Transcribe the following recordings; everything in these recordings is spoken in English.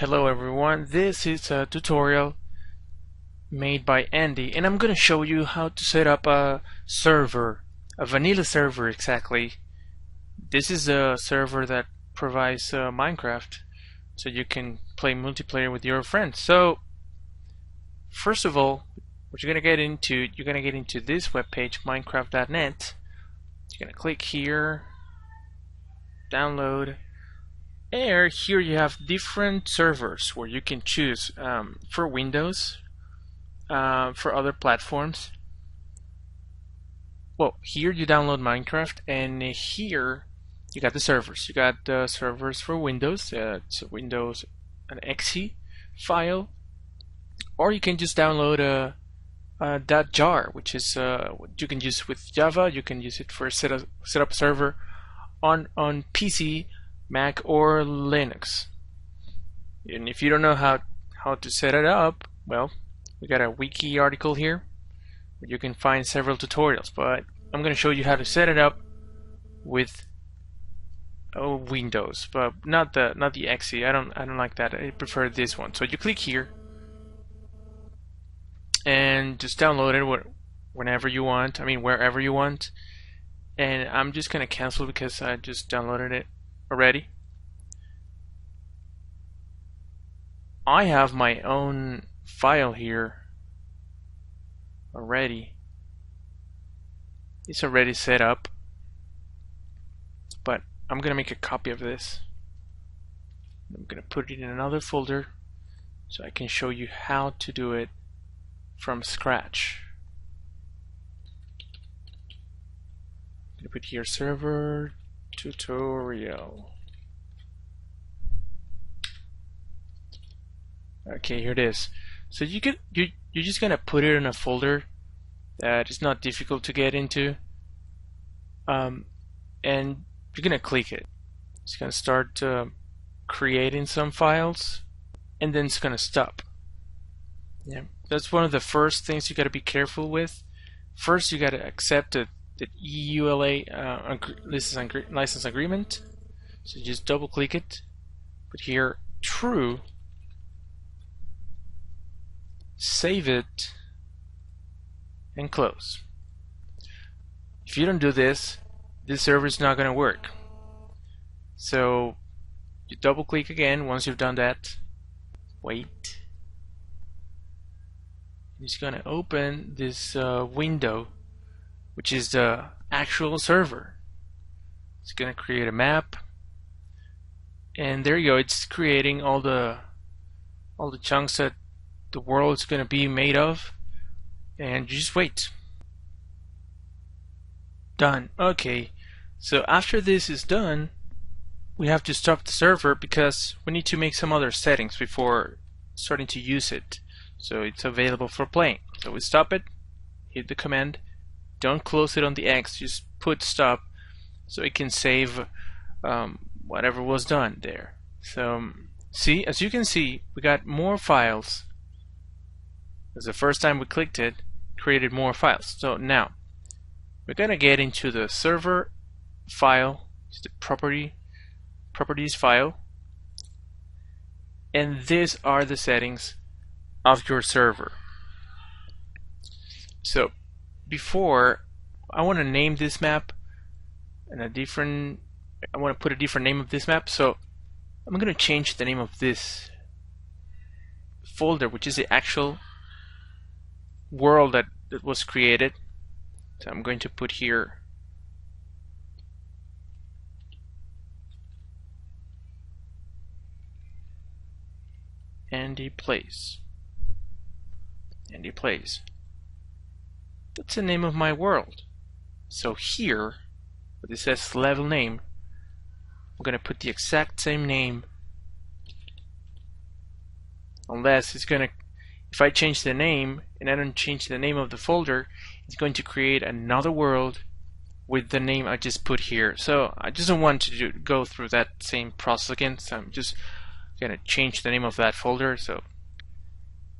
Hello everyone, this is a tutorial made by Andy, and I'm gonna show you how to set up a server, a vanilla server exactly. This is a server that provides Minecraft, so you can play multiplayer with your friends. So first of all, what you're gonna get into this webpage, minecraft.net. You're gonna click here, download. And here you have different servers where you can choose for Windows, for other platforms. Well, here you download Minecraft, and here you got the servers. You got the servers for Windows. It's a Windows an .exe file, or you can just download a .jar, which is what you can use with Java. You can use it for set up a server on PC, Mac, or Linux. And if you don't know how to set it up, well, we got a wiki article here where you can find several tutorials, but I'm going to show you how to set it up with Windows, but not the .exe. I don't like that. I prefer this one. So you click here and just download it whenever you want. I mean, wherever you want. And I'm just going to cancel because I just downloaded it already. I have my own file here already. It's already set up, but I'm gonna make a copy of this. I'm gonna put it in another folder so I can show you how to do it from scratch. I'm gonna put here server tutorial. Okay, here it is. So you're just gonna put it in a folder that is not difficult to get into, and you're gonna click it. It's gonna start creating some files, and then it's gonna stop. Yeah, that's one of the first things you gotta be careful with. First, you gotta accept the EULA license agreement. So you just double click it, put here true, save it, and close. If you don't do this, this server is not going to work. So you double click again once you've done that. Wait. It's going to open this window, which is the actual server. It's going to create a map, and there you go. It's creating all the chunks that the world is going to be made of, and you just wait. Done. Okay, so after this is done, we have to stop the server because we need to make some other settings before starting to use it, so it's available for playing. So we stop it, hit the command, don't close it on the X, just put stop so it can save whatever was done there. So see, as you can see, we got more files. Because the first time we clicked it, created more files. So now we're gonna get into the server file, it's the properties file, and these are the settings of your server. So before, I want to name this map and I want to put a different name of this map, so I'm gonna change the name of this folder, which is the actual world that was created. So I'm going to put here Andy Plays. Andy Plays. That's the name of my world. So here, where it says level name, I'm going to put the exact same name, unless it's going to, if I change the name and I don't change the name of the folder, it's going to create another world with the name I just put here. So I just don't want to go through that same process again, so I'm just going to change the name of that folder. So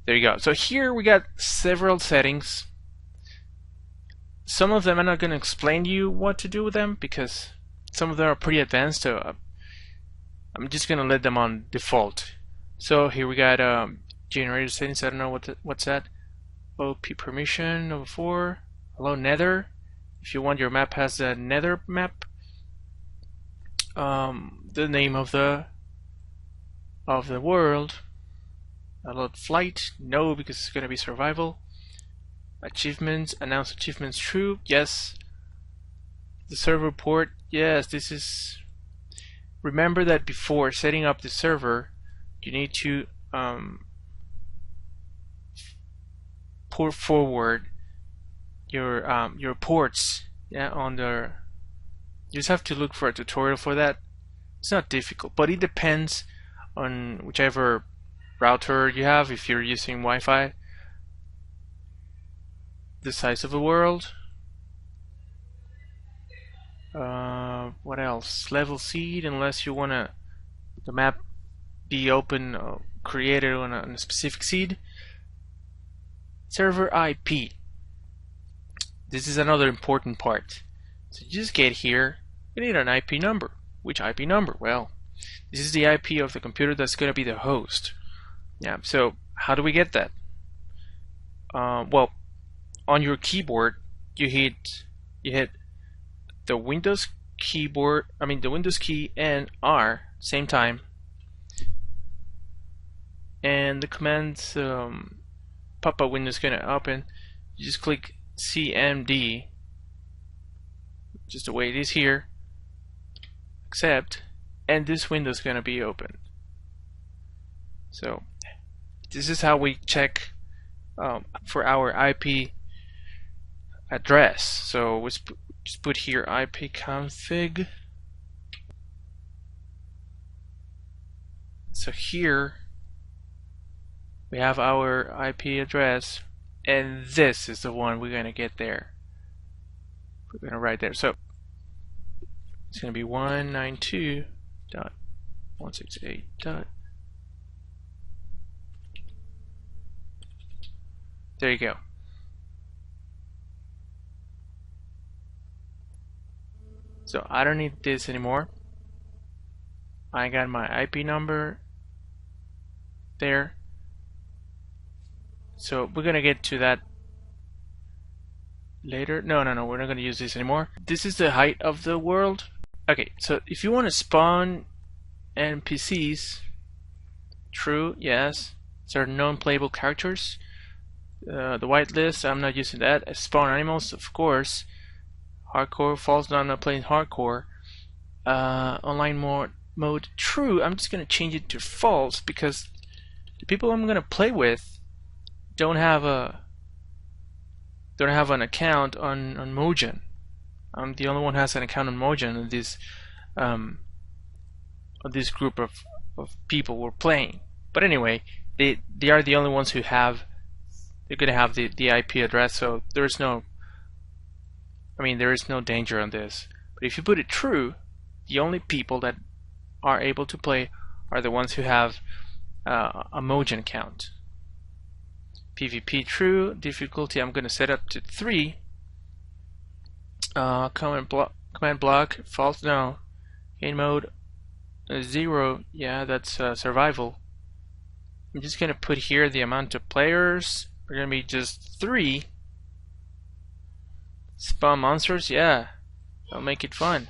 there you go. So here we got several settings. Some of them I'm not going to explain to you what to do with them because some of them are pretty advanced, so I'm just going to let them on default. So here we got generator settings. I don't know what's that. OP permission over 4. Hello Nether. If you want your map has a Nether map. The name of the world. Allowed flight. No, because it's gonna be survival. Achievements. Announce achievements true. Yes. The server port. Yes, this is. Remember that before setting up the server, you need to port forward your ports. Yeah, on the. You just have to look for a tutorial for that. It's not difficult, but it depends on whichever router you have. If you're using Wi-Fi, the size of the world. What else? Level seed, unless you wanna the map be open, created on a specific seed. Server IP. This is another important part. So you just get here. You need an IP number. Which IP number? Well, this is the IP of the computer that's gonna be the host. Yeah. So how do we get that? Well, on your keyboard, you hit the Windows keyboard. I mean the Windows key and R same time, and the commands pop-up window is gonna open. You just click CMD, just the way it is here. Accept, and this window is gonna be open. So this is how we check for our IP address. So we just put here ipconfig. So here we have our IP address, and this is the one we're gonna get there. We're gonna write there. So it's gonna be 192.168. There you go. So I don't need this anymore. I got my IP number there. So we're gonna get to that later. No, we're not gonna use this anymore. This is the height of the world. Okay, so if you want to spawn NPCs, true, yes. There are non-playable characters. The whitelist, I'm not using that. Spawn animals, of course. Hardcore, false, no, I'm not playing hardcore. Online mode, true. I'm just gonna change it to false because the people I'm gonna play with don't have an account on Mojang. I'm the only one who has an account on Mojang in this group of people we're playing. But anyway, they are the only ones who have. They're gonna have the IP address, so there is no danger on this. But if you put it true, the only people that are able to play are the ones who have a Mojang account. PvP true. Difficulty I'm gonna set up to 3. Command block false. No. Game mode 0. Yeah, that's survival. I'm just gonna put here the amount of players. We're gonna be just 3. Spawn monsters, yeah. That'll make it fun.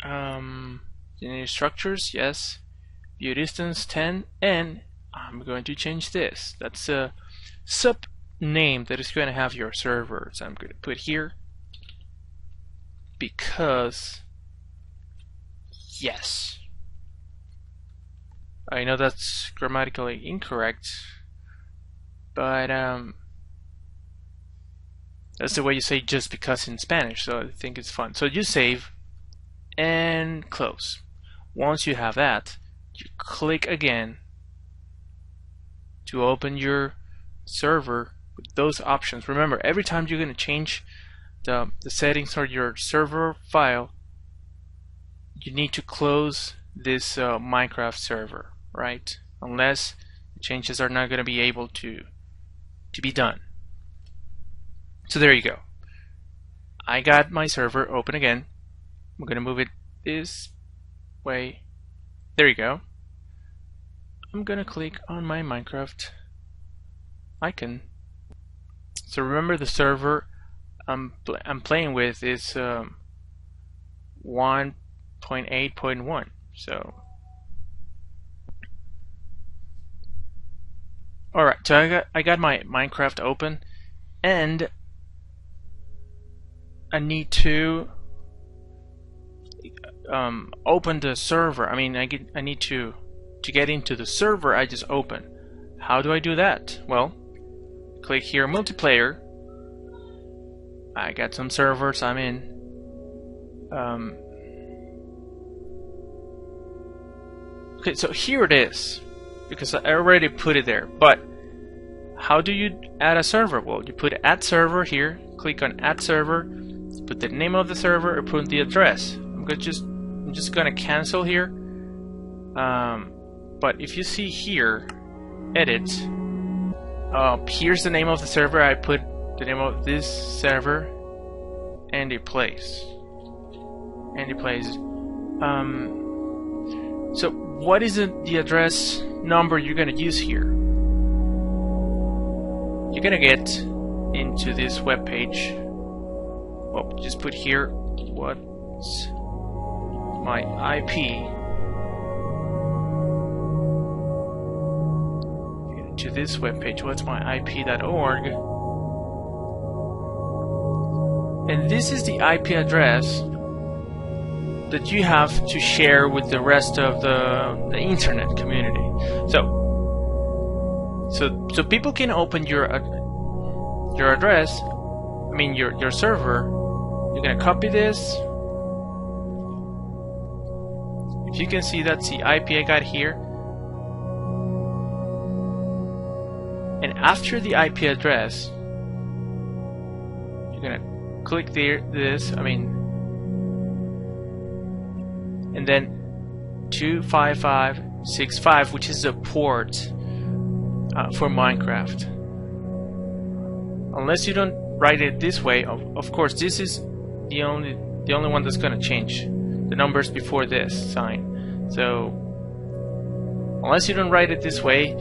Any structures, yes. View distance 10, and I'm going to change this. That's a sub name that is going to have your server. So I'm going to put here because yes. I know that's grammatically incorrect, but that's the way you say just because in Spanish, so I think it's fun. So you save and close. Once you have that, you click again to open your server with those options. Remember, every time you're going to change the settings for your server file, you need to close this Minecraft server, right? Unless the changes are not going to be able to be done. So there you go. I got my server open again. I'm going to move it this way. There you go. I'm gonna click on my Minecraft icon. So remember, the server I'm playing with is 1.8.1. So alright, so I got my Minecraft open, and I need to open the server. I mean, I need to get into the server I just opened. How do I do that? Well, click here, multiplayer. I got some servers I'm in. Okay, so here it is, because I already put it there. But how do you add a server? Well, you put add server here, click on add server, put the name of the server, or put the address. I'm just gonna cancel here. But if you see here, edit, here's the name of the server. I put the name of this server and a place. So what is the address number you're gonna use here? You're gonna get into this web page. Well, just put here, what's my IP? Get into this web page, what's my IP.org. And this is the IP address that you have to share with the rest of the internet community. So people can open your address, I mean your server. You're gonna copy this. If you can see, that's the IP I got here. And after the IP address, you're gonna click this, and then 25565, which is the port for Minecraft. Unless you don't write it this way, of course, this is the only one that's gonna change. The numbers before this sign. So unless you don't write it this way,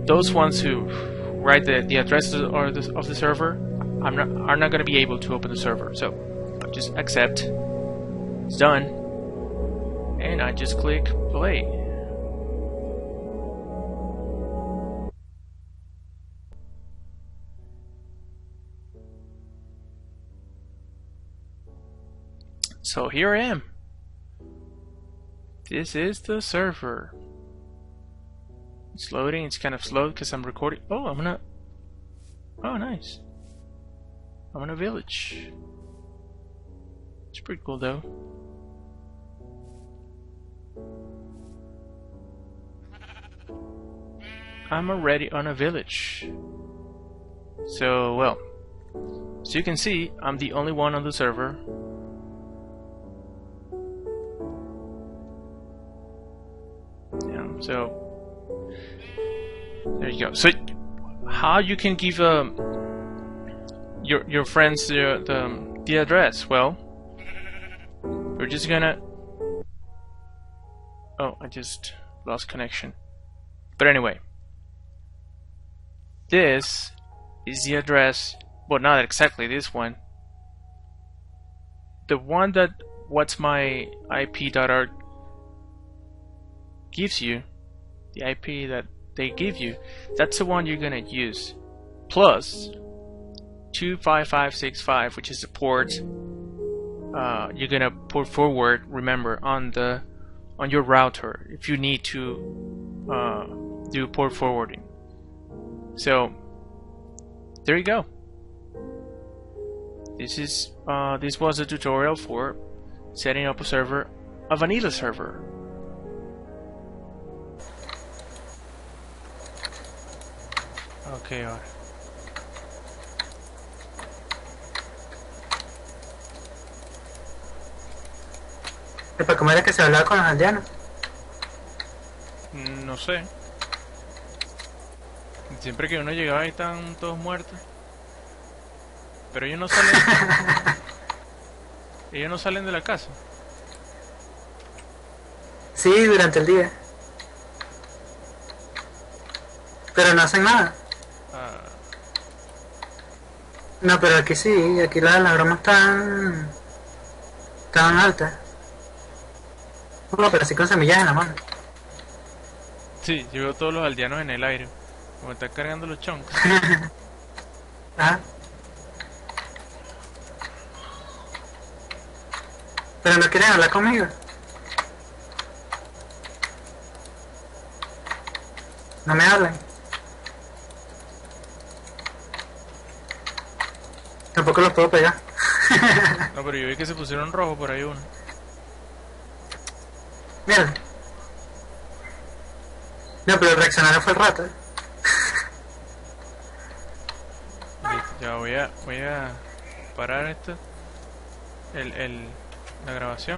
those ones who write the address of the server are not going to be able to open the server. So just accept. It's done, and I just click play. So here I am. This is the server. It's loading. It's kind of slow because I'm recording. Oh, oh, nice. I'm in a village. It's pretty cool though. I'm already on a village. So, well, as you can see, I'm the only one on the server. Yeah, so there you go. So, how you can give your friends the address? Well, we're just gonna. Oh, I just lost connection. But anyway, this is the address. Well, not exactly this one. The one that what's my IP.org gives you, the IP that they give you, that's the one you're gonna use. Plus 25565, which is the port you're gonna port forward. Remember, on your router if you need to do port forwarding. So there you go. This was a tutorial for setting up a server, a vanilla server. Okay, ahora. ¿Para cómo era que se hablaba con los aldeanos? No sé. Siempre que uno llegaba ahí estaban todos muertos. Pero ellos no salen. Ellos no salen de la casa. Sí, durante el día. Pero no hacen nada. Ah, No, pero aquí sí, aquí las bromas están altas. No, pero sí con semillas en la mano. sí, yo veo todos los aldeanos en el aire. Como están cargando los chunks. Ah, pero no quieren hablar conmigo. No me hablan. Tampoco los puedo pegar. No, pero yo vi que se pusieron rojo por ahí uno. Mierda. No, pero el reaccionario fue el rato. Listo, ya voy a parar esto. La grabación.